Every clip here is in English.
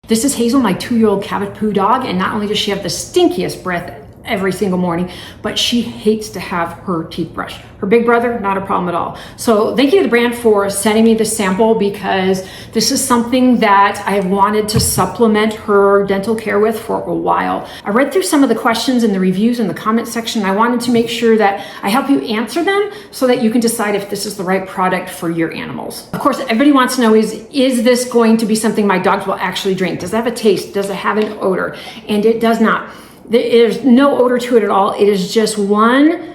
This is Hazel, my 2-year-old Cavapoo dog, and not only does she have the stinkiest breath every single morning, but she hates to have her teeth brushed. Her big brother, not a problem at all. So thank you to the brand for sending me this sample, because this is something that I have wanted to supplement her dental care with for a while. I read through some of the questions and the reviews in the comment section. I wanted to make sure that I help you answer them so that you can decide if this is the right product for your animals. Of course, everybody wants to know is this going to be something my dogs will actually drink? Does it have a taste? Does it have an odor? And it does not. There's no odor to it at all. It is just one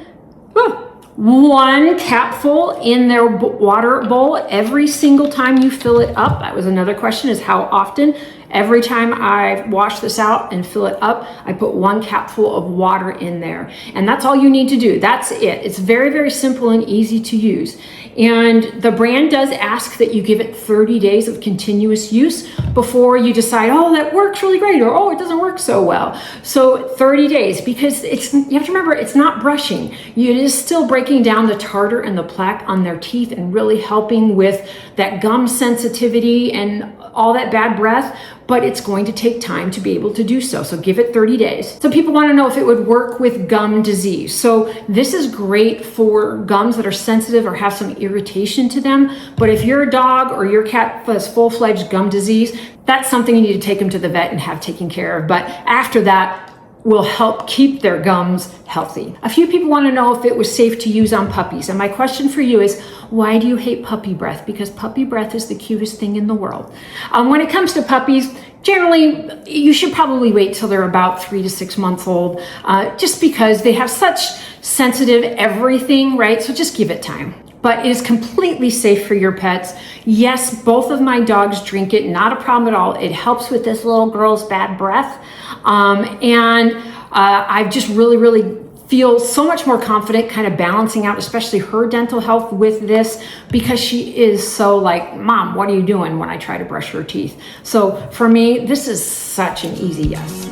capful in their water bowl every single time you fill it up. That was another question, is how often. Every time I wash this out and fill it up, I put 1 capful of water in there. And that's all you need to do. That's it. It's very, very simple and easy to use. And the brand does ask that you give it 30 days of continuous use before you decide, oh, that works really great, or oh, it doesn't work so well. So 30 days, because you have to remember, it's not brushing. It is still breaking down the tartar and the plaque on their teeth and really helping with that gum sensitivity and all that bad breath, but it's going to take time to be able to do so. So give it 30 days. So people want to know if it would work with gum disease. So this is great for gums that are sensitive or have some irritation to them. But if your dog or your cat has full-fledged gum disease, that's something you need to take them to the vet and have taken care of. But after that, will help keep their gums healthy. A few people want to know if it was safe to use on puppies. And my question for you is, why do you hate puppy breath? Because puppy breath is the cutest thing in the world. When it comes to puppies, generally, you should probably wait till they're about 3 to 6 months old, just because they have such sensitive everything, right? So just give it time. But it is completely safe for your pets. Yes, both of my dogs drink it, not a problem at all. It helps with this little girl's bad breath. I just really feel so much more confident kind of balancing out, especially her dental health with this, because she is so like, Mom, what are you doing when I try to brush her teeth? So for me, this is such an easy yes.